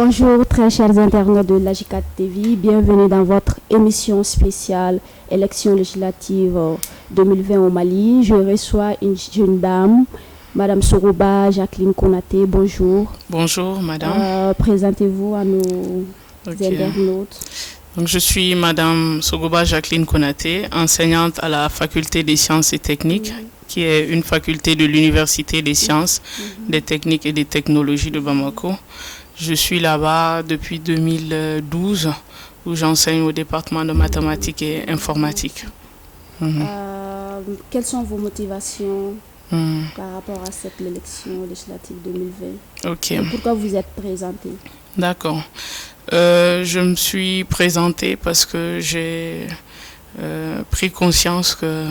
Bonjour très chers internautes de l'AJ4 TV, bienvenue dans votre émission spéciale élection législative 2020 au Mali. Je reçois une jeune dame, Madame Soroba Jacqueline Konaté. Bonjour. Bonjour Madame. Présentez-vous à nos internautes. Donc, je suis Madame Soroba Jacqueline Konaté, enseignante à la faculté des sciences et techniques, qui est une faculté de l'Université des sciences, des techniques et des technologies de Bamako. Je suis là-bas depuis 2012 où j'enseigne au département de mathématiques et informatique. Quelles sont vos motivations par rapport à cette élection législative 2020? Et pourquoi vous êtes présentée? D'accord. Je me suis présentée parce que j'ai pris conscience que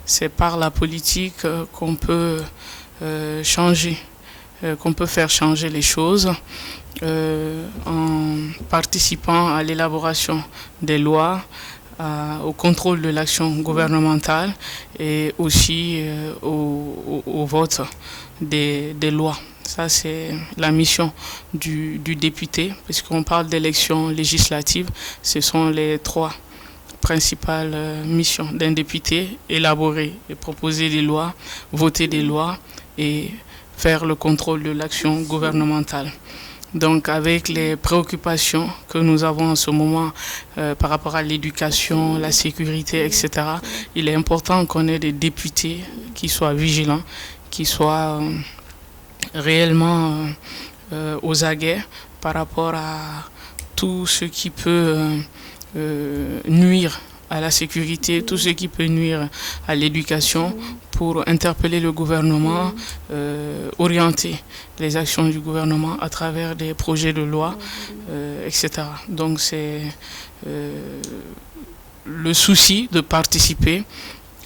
c'est par la politique qu'on peut changer, qu'on peut faire changer les choses en participant à l'élaboration des lois, au contrôle de l'action gouvernementale et aussi au vote des lois. Ça, c'est la mission du député, puisqu'on parle d'élections législatives. Ce sont les trois principales missions d'un député: élaborer et proposer des lois, voter des lois et faire le contrôle de l'action gouvernementale. Donc, avec les préoccupations que nous avons en ce moment par rapport à l'éducation, la sécurité, etc., il est important qu'on ait des députés qui soient vigilants, qui soient réellement aux aguets par rapport à tout ce qui peut nuire à la sécurité, tout ce qui peut nuire à l'éducation, pour interpeller le gouvernement, orienter les actions du gouvernement à travers des projets de loi, etc. Donc c'est le souci de participer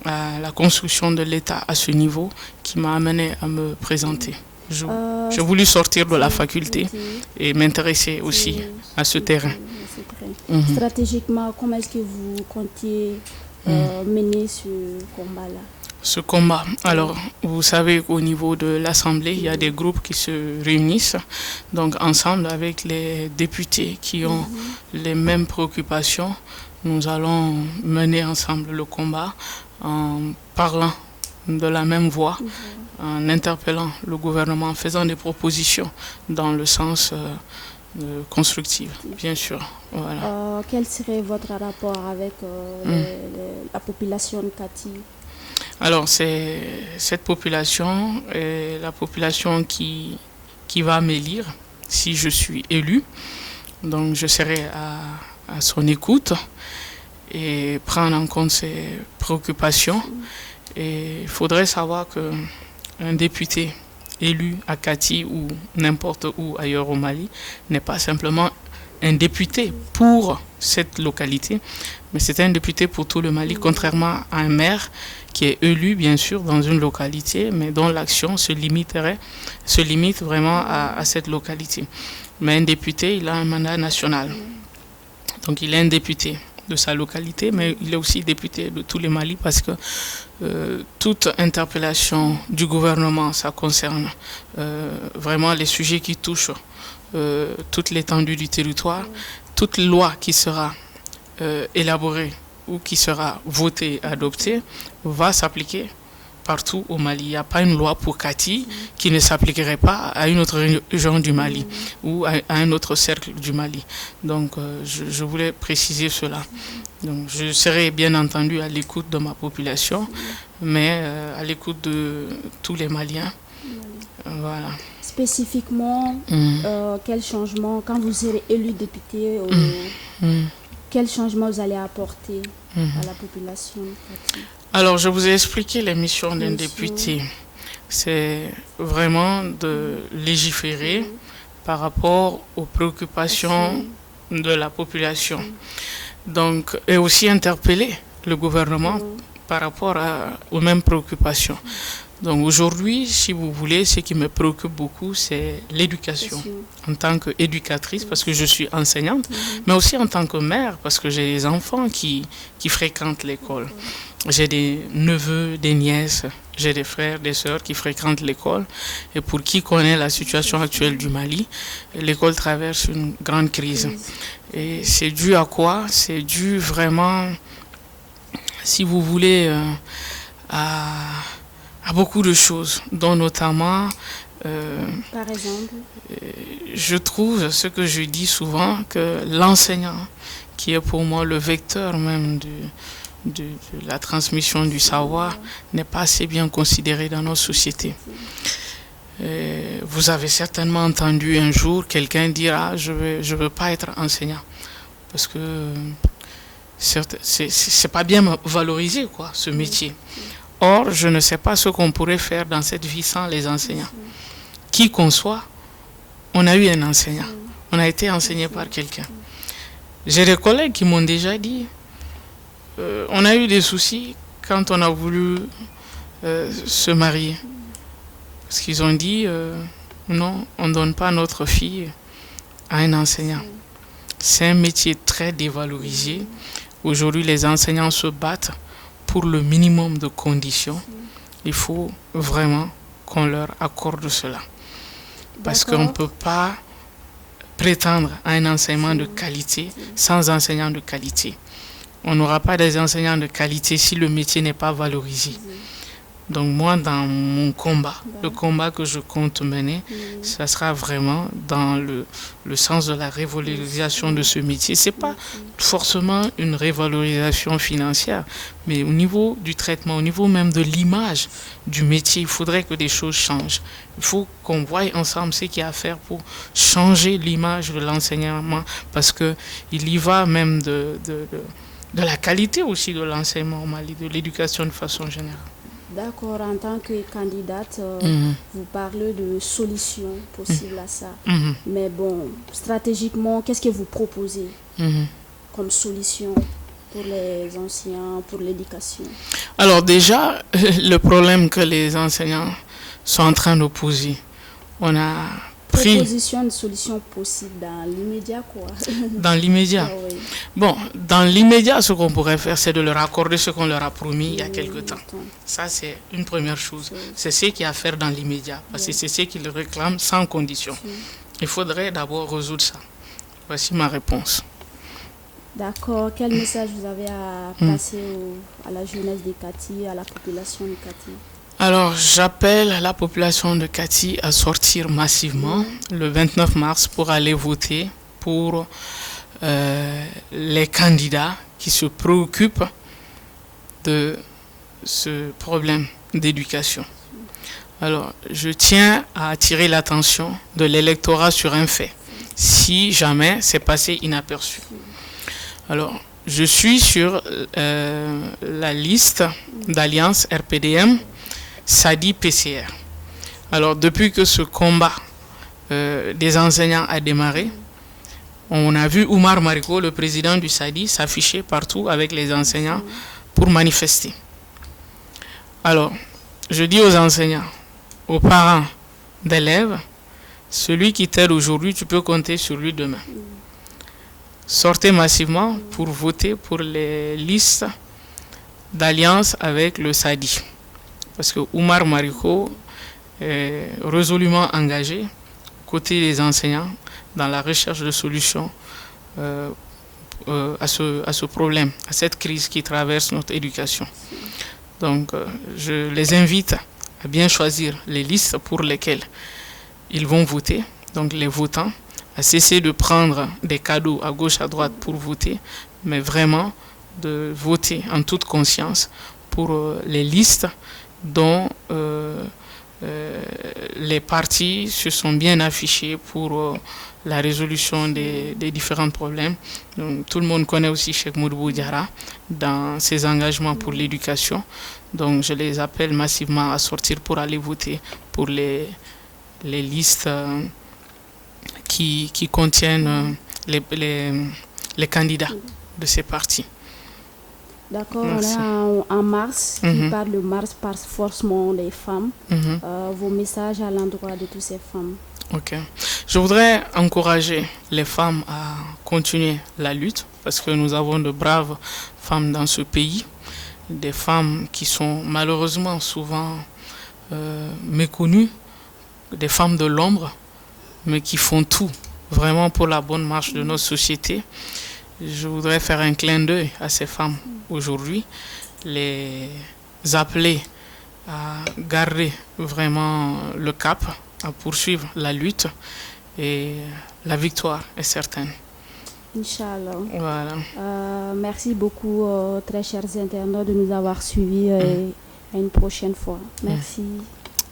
à la construction de l'État à ce niveau qui m'a amené à me présenter. J'ai voulu sortir de la faculté et m'intéresser aussi à ce terrain. Stratégiquement, comment est-ce que vous comptiez mener ce combat-là? Ce combat. Alors, vous savez qu'au niveau de l'Assemblée, il y a des groupes qui se réunissent. Donc, ensemble, avec les députés qui ont les mêmes préoccupations, nous allons mener ensemble le combat en parlant de la même voix, en interpellant le gouvernement, en faisant des propositions dans le sens constructif, bien sûr. Voilà. Quel serait votre rapport avec la population de Kati? Alors, c'est cette population est la population qui va m'élire si je suis élu. Donc, je serai à son écoute et prendre en compte ses préoccupations. Et il faudrait savoir qu'un député élu à Kati ou n'importe où ailleurs au Mali n'est pas simplement un député pour cette localité, mais c'est un député pour tout le Mali, contrairement à un maire qui est élu bien sûr dans une localité, mais dont l'action se limite vraiment à cette localité. Mais un député, il a un mandat national. Donc il est un député de sa localité, mais il est aussi député de tous les Mali parce que toute interpellation du gouvernement, ça concerne vraiment les sujets qui touchent toute l'étendue du territoire. Toute loi qui sera élaborée ou qui sera votée, adoptée, va s'appliquer partout au Mali. Il n'y a pas une loi pour Kati qui ne s'appliquerait pas à une autre région du Mali ou à un autre cercle du Mali. Donc, je voulais préciser cela. Donc, je serai bien entendu à l'écoute de ma population, mais à l'écoute de tous les Maliens. Voilà. Spécifiquement, quel changement, quand vous serez élu député, quel changement vous allez apporter à la population? Alors, je vous ai expliqué les missions d'un député. C'est vraiment de légiférer par rapport aux préoccupations de la population. Donc, et aussi interpeller le gouvernement par rapport aux mêmes préoccupations. Donc aujourd'hui, si vous voulez, ce qui me préoccupe beaucoup, c'est l'éducation. En tant qu'éducatrice, parce que je suis enseignante, mais aussi en tant que mère, parce que j'ai des enfants qui fréquentent l'école. J'ai des neveux, des nièces, j'ai des frères, des sœurs qui fréquentent l'école. Et pour qui connaît la situation actuelle du Mali, l'école traverse une grande crise. Et c'est dû à quoi? C'est dû vraiment, si vous voulez, à beaucoup de choses, dont notamment, par exemple, je trouve, ce que je dis souvent, que l'enseignant, qui est pour moi le vecteur même de la transmission du savoir, n'est pas assez bien considéré dans nos sociétés. Vous avez certainement entendu un jour quelqu'un dire « Ah, je veux pas être enseignant » parce que c'est pas bien valorisé, quoi, ce métier. Or, je ne sais pas ce qu'on pourrait faire dans cette vie sans les enseignants. Qui qu'on soit, on a eu un enseignant. On a été enseigné par quelqu'un. J'ai des collègues qui m'ont déjà dit on a eu des soucis quand on a voulu se marier. Parce qu'ils ont dit non, on ne donne pas notre fille à un enseignant. C'est un métier très dévalorisé. Aujourd'hui, les enseignants se battent pour le minimum de conditions. Il faut vraiment qu'on leur accorde cela. Parce qu'on ne peut pas prétendre à un enseignement de qualité sans enseignants de qualité. On n'aura pas des enseignants de qualité si le métier n'est pas valorisé. Donc moi, dans mon combat, le combat que je compte mener, ça sera vraiment dans le sens de la révalorisation de ce métier. Ce n'est pas forcément une révalorisation financière, mais au niveau du traitement, au niveau même de l'image du métier, il faudrait que des choses changent. Il faut qu'on voie ensemble ce qu'il y a à faire pour changer l'image de l'enseignement, parce qu'il y va même de la qualité aussi de l'enseignement au Mali, de l'éducation de façon générale. D'accord, en tant que candidate, vous parlez de solutions possibles à ça. Mais bon, stratégiquement, qu'est-ce que vous proposez comme solution pour les enseignants, pour l'éducation? Alors déjà, le problème que les enseignants sont en train de poser, on a pris... Proposition de solutions possibles dans l'immédiat, quoi. Dans l'immédiat. Ah, oui. Bon, dans l'immédiat, ce qu'on pourrait faire, c'est de leur accorder ce qu'on leur a promis il y a quelque temps. Ça, c'est une première chose. C'est ce qu'il y a à faire dans l'immédiat, parce que c'est ce qu'ils réclament sans condition. Il faudrait d'abord résoudre ça. Voici ma réponse. D'accord. Quel message vous avez à passer à la jeunesse de Kati, à la population de Kati? Alors, j'appelle la population de Kati à sortir massivement le 29 mars pour aller voter pour les candidats qui se préoccupent de ce problème d'éducation. Alors, je tiens à attirer l'attention de l'électorat sur un fait, si jamais c'est passé inaperçu. Alors, je suis sur la liste d'Alliance RPDM SADI PCR. Alors, depuis que ce combat des enseignants a démarré, on a vu Oumar Mariko, le président du SADI, s'afficher partout avec les enseignants pour manifester. Alors, je dis aux enseignants, aux parents d'élèves, celui qui t'aide aujourd'hui, tu peux compter sur lui demain. Sortez massivement pour voter pour les listes d'alliance avec le SADI. Parce que Oumar Mariko est résolument engagé côté des enseignants dans la recherche de solutions à ce problème, à cette crise qui traverse notre éducation. Donc, je les invite à bien choisir les listes pour lesquelles ils vont voter, donc les votants, à cesser de prendre des cadeaux à gauche, à droite pour voter, mais vraiment de voter en toute conscience pour les listes dont les partis se sont bien affichés pour la résolution des différents problèmes. Donc, tout le monde connaît aussi Cheikh Modibo Diarra dans ses engagements pour l'éducation. Donc je les appelle massivement à sortir pour aller voter pour les listes qui contiennent les candidats de ces partis. D'accord, Merci. on est en mars, qui Mhm. parle de mars par forcément des femmes. Mhm. Vos messages à l'endroit de toutes ces femmes. Ok. Je voudrais encourager les femmes à continuer la lutte parce que nous avons de braves femmes dans ce pays, des femmes qui sont malheureusement souvent méconnues, des femmes de l'ombre, mais qui font tout vraiment pour la bonne marche de notre société. Je voudrais faire un clin d'œil à ces femmes aujourd'hui, les appeler à garder vraiment le cap, à poursuivre la lutte et la victoire est certaine. Inch'Allah. Voilà. Merci beaucoup, très chers internautes, de nous avoir suivis et à une prochaine fois. Merci.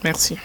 Merci.